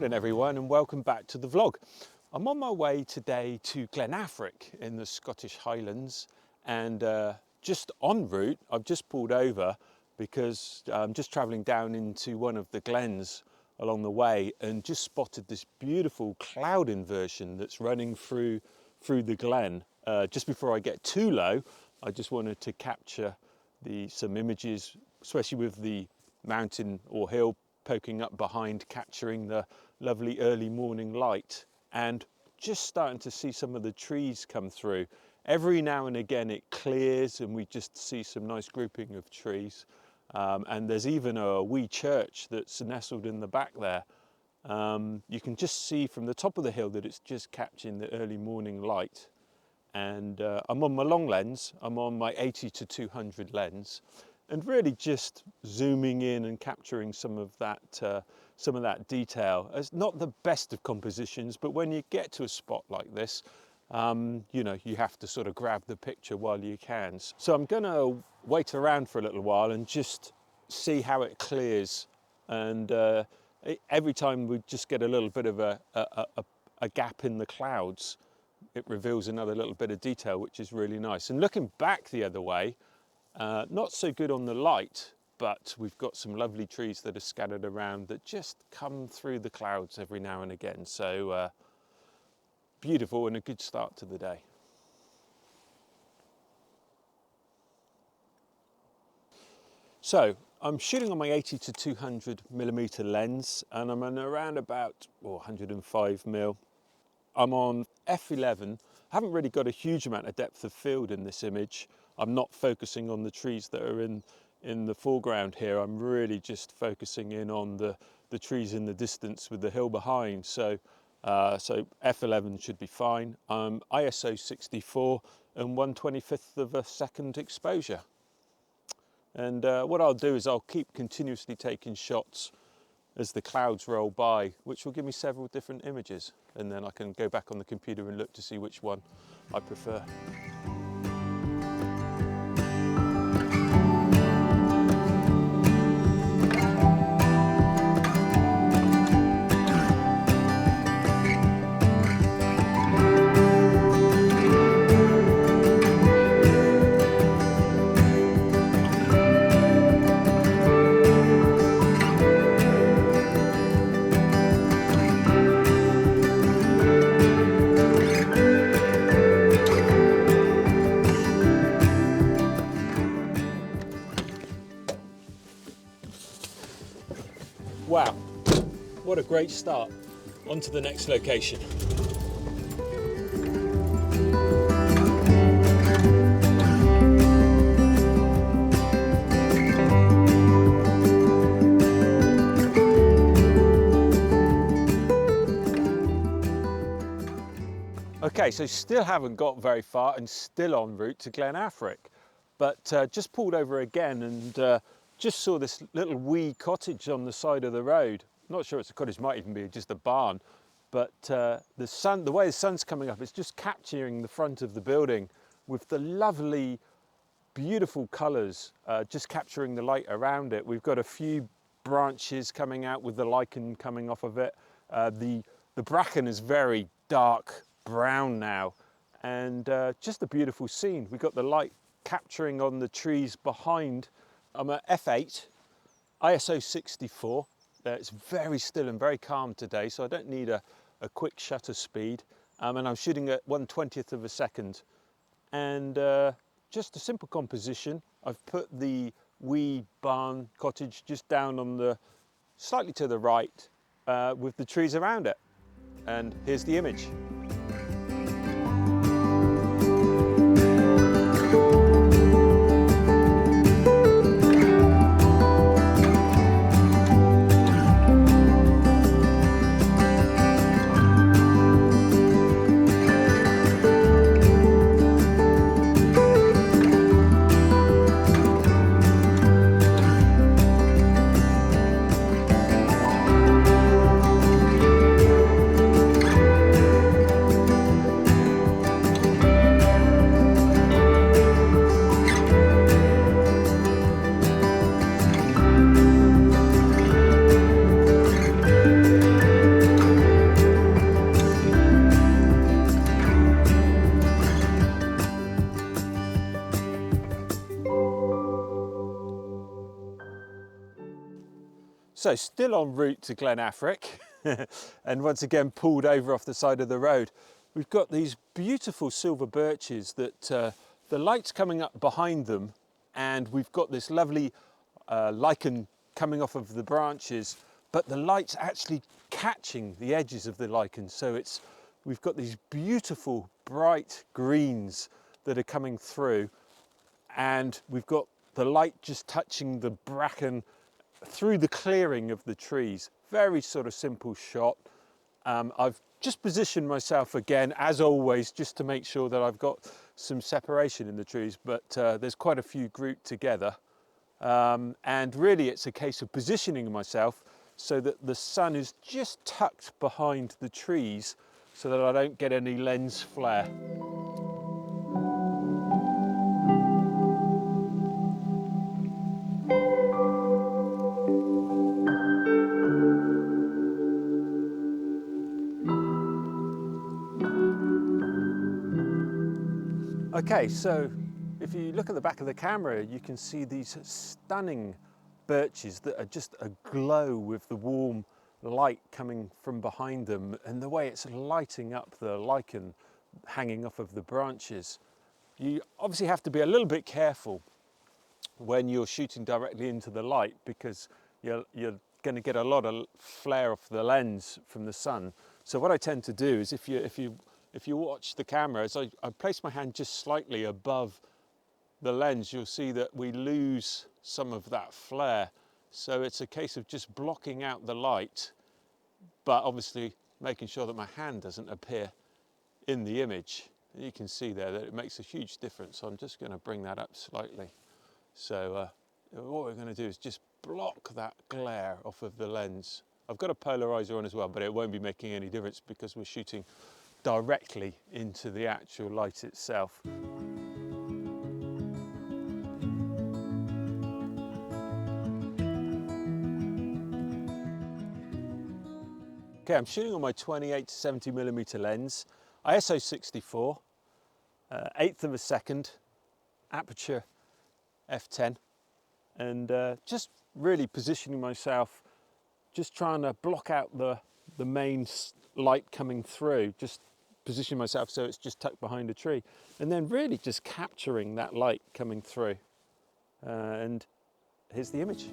Morning everyone and welcome back to the vlog. I'm on my way today to Glen Affric in the Scottish Highlands, and just en route I've just pulled over because I'm just travelling down into one of the glens along the way and just spotted this beautiful cloud inversion that's running through the glen. Just before I get too low, I just wanted to capture some images, especially with the mountain or hill poking up behind, capturing the lovely early morning light, and just starting to see some of the trees come through. Every now and again it clears and we just see some nice grouping of trees, and there's even a wee church that's nestled in the back there. You can just see from the top of the hill that it's just catching the early morning light. And I'm on my long lens, I'm on my 80 to 200 lens, and really just zooming in and capturing some of that detail. It's not the best of compositions, but when you get to a spot like this, you know, you have to sort of grab the picture while you can. So I'm going to wait around for a little while and just see how it clears. And every time we just get a little bit of a gap in the clouds, it reveals another little bit of detail, which is really nice. And looking back the other way, not so good on the light, but we've got some lovely trees that are scattered around that just come through the clouds every now and again. So beautiful and a good start to the day. So I'm shooting on my 80 to 200 millimeter lens, and I'm on around about 105 mil. I'm on f11. I haven't really got a huge amount of depth of field in this image. I'm not focusing on the trees that are in the foreground here. I'm really just focusing in on the trees in the distance with the hill behind. So f11 should be fine. ISO 64 and 1/25th of a second exposure. And what I'll do is I'll keep continuously taking shots as the clouds roll by, which will give me several different images, and then I can go back on the computer and look to see which one I prefer. Wow, what a great start. On to the next location. Okay, so still haven't got very far and still en route to Glen Affric, but just pulled over again and just saw this little wee cottage on the side of the road. Not sure it's a cottage, might even be just a barn, but the way the sun's coming up, it's just capturing the front of the building with the lovely, beautiful colours, just capturing the light around it. We've got a few branches coming out with the lichen coming off of it. The bracken is very dark brown now, and just a beautiful scene. We've got the light capturing on the trees behind. I'm at f8, ISO 64. It's very still and very calm today, so I don't need a quick shutter speed. And I'm shooting at 1/20th of a second. And just a simple composition. I've put the wee barn cottage just down on the, slightly to the right, with the trees around it. And here's the image. So still en route to Glen Affric and once again pulled over off the side of the road. We've got these beautiful silver birches that the light's coming up behind them, and we've got this lovely lichen coming off of the branches, but the light's actually catching the edges of the lichen. So we've got these beautiful bright greens that are coming through, and we've got the light just touching the bracken through the clearing of the trees. Very sort of simple shot. I've just positioned myself again, as always, just to make sure that I've got some separation in the trees, but there's quite a few grouped together. And really it's a case of positioning myself so that the sun is just tucked behind the trees so that I don't get any lens flare. Okay, so if you look at the back of the camera, you can see these stunning birches that are just aglow with the warm light coming from behind them, and the way it's lighting up the lichen hanging off of the branches. You obviously have to be a little bit careful when you're shooting directly into the light, because you're going to get a lot of flare off the lens from the sun. So what I tend to do is, if you watch the camera, as I place my hand just slightly above the lens, you'll see that we lose some of that flare. So it's a case of just blocking out the light, but obviously making sure that my hand doesn't appear in the image. You can see there that it makes a huge difference. So I'm just going to bring that up slightly. So what we're going to do is just block that glare off of the lens. I've got a polarizer on as well, but it won't be making any difference because we're shooting directly into the actual light itself. Okay, I'm shooting on my 28 to 70mm lens, ISO 64, 1/8 of a second, aperture f10, and just really positioning myself, just trying to block out the main light coming through, just position myself so it's just tucked behind a tree, and then really just capturing that light coming through. And here's the image.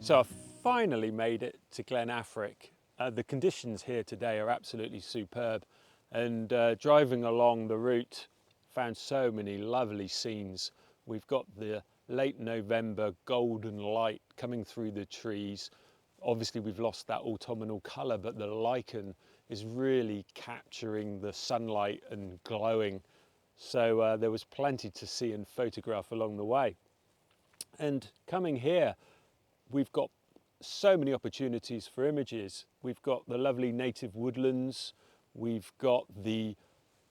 So I've finally made it to Glen Affric. The conditions here today are absolutely superb, and driving along the route found so many lovely scenes. We've got the late November golden light coming through the trees. Obviously we've lost that autumnal colour, but the lichen is really capturing the sunlight and glowing. So there was plenty to see and photograph along the way. And coming here, we've got so many opportunities for images. We've got the lovely native woodlands, we've got the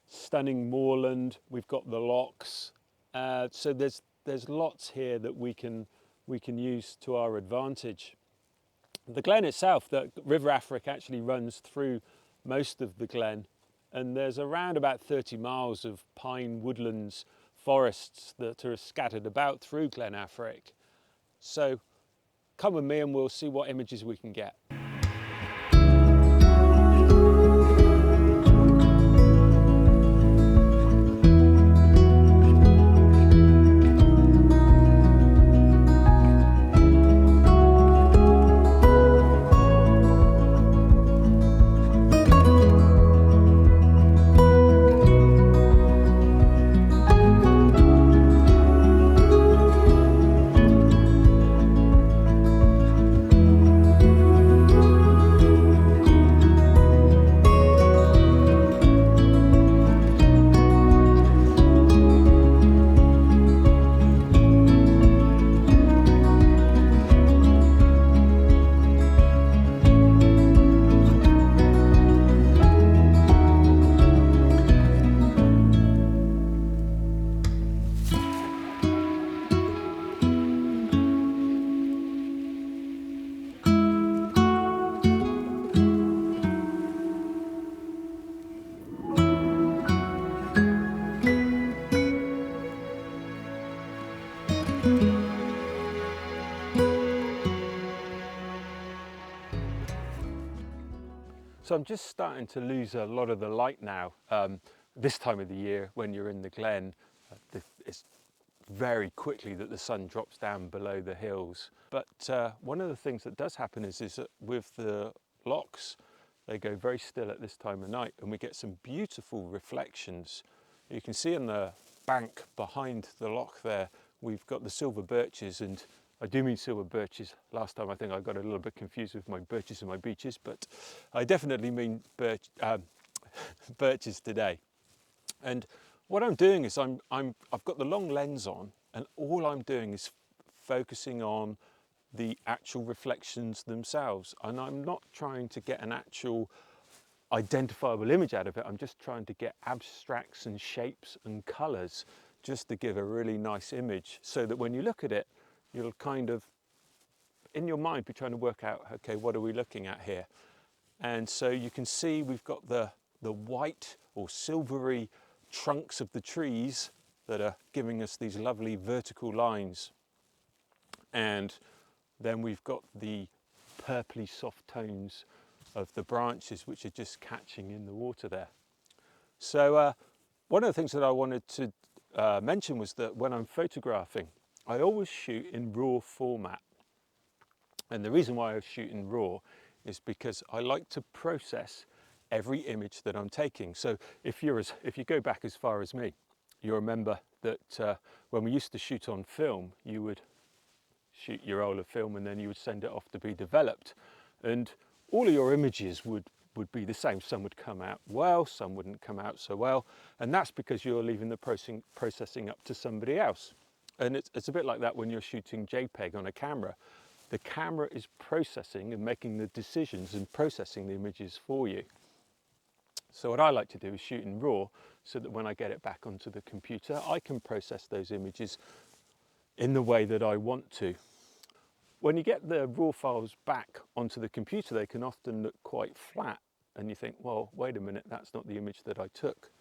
stunning moorland, we've got the lochs. So there's lots here that we can use to our advantage. The glen itself, the River Affric actually runs through most of the glen, and there's around about 30 miles of pine woodlands, forests that are scattered about through Glen Affric. So come with me and we'll see what images we can get. So I'm just starting to lose a lot of the light now. This time of the year when you're in the Glen, it's very quickly that the sun drops down below the hills. But one of the things that does happen is that with the lochs, they go very still at this time of night and we get some beautiful reflections. You can see in the bank behind the loch there, we've got the silver birches, and I do mean silver birches. Last time I think I got a little bit confused with my birches and my beeches, but I definitely mean birches today. And what I'm doing is I've got the long lens on, and all I'm doing is focusing on the actual reflections themselves. And I'm not trying to get an actual identifiable image out of it. I'm just trying to get abstracts and shapes and colors just to give a really nice image, so that when you look at it, you'll kind of, in your mind, be trying to work out, okay, what are we looking at here? And so you can see we've got the white or silvery trunks of the trees that are giving us these lovely vertical lines. And then we've got the purpley soft tones of the branches, which are just catching in the water there. So one of the things that I wanted to mention was that when I'm photographing, I always shoot in RAW format. And the reason why I shoot in RAW is because I like to process every image that I'm taking. So if you go back as far as me, you remember that when we used to shoot on film, you would shoot your roll of film and then you would send it off to be developed. And all of your images would be the same. Some would come out well, some wouldn't come out so well. And that's because you're leaving the processing up to somebody else. And it's a bit like that when you're shooting JPEG on a camera. The camera is processing and making the decisions and processing the images for you. So what I like to do is shoot in RAW, so that when I get it back onto the computer, I can process those images in the way that I want to. When you get the RAW files back onto the computer, they can often look quite flat, and you think, well, wait a minute, that's not the image that I took.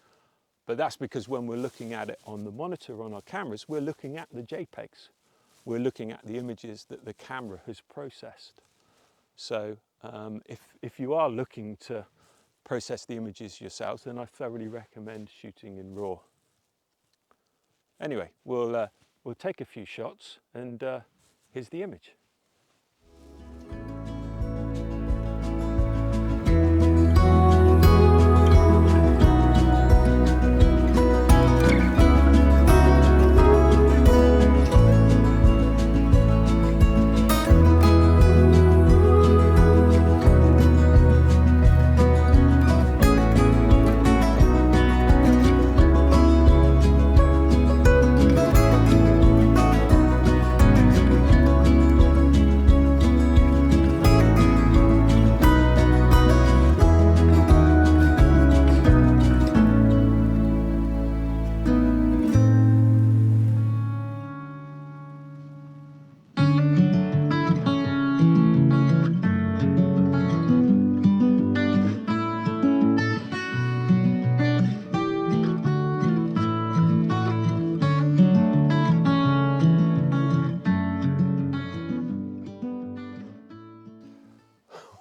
But that's because when we're looking at it on the monitor on our cameras, we're looking at the JPEGs. We're looking at the images that the camera has processed. So if you are looking to process the images yourself, then I thoroughly recommend shooting in RAW. Anyway, we'll take a few shots, and here's the image.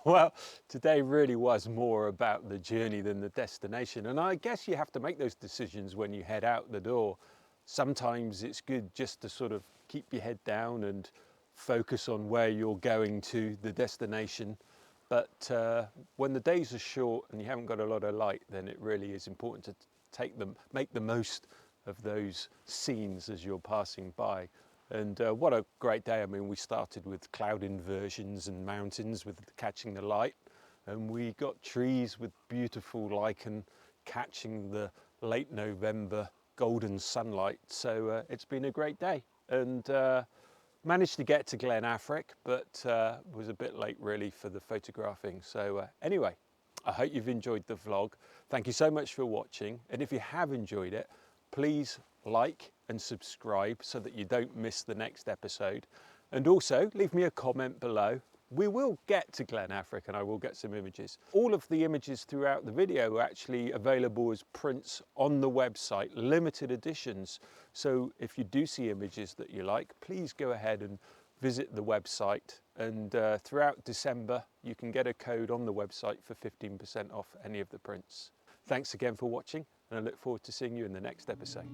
Well, today really was more about the journey than the destination. And I guess you have to make those decisions when you head out the door. Sometimes it's good just to sort of keep your head down and focus on where you're going to, the destination. But when the days are short and you haven't got a lot of light, then it really is important to make the most of those scenes as you're passing by. And what a great day. I mean, we started with cloud inversions and mountains with catching the light, and we got trees with beautiful lichen catching the late November golden sunlight. So it's been a great day, and managed to get to Glen Affric, but was a bit late really for the photographing. So anyway, I hope you've enjoyed the vlog. Thank you so much for watching, and if you have enjoyed it, please like and subscribe so that you don't miss the next episode. And also leave me a comment below. We will get to Glen Affric and I will get some images. All of the images throughout the video are actually available as prints on the website, limited editions. So if you do see images that you like, please go ahead and visit the website, and throughout December you can get a code on the website for 15% off any of the prints. Thanks again for watching, and I look forward to seeing you in the next episode.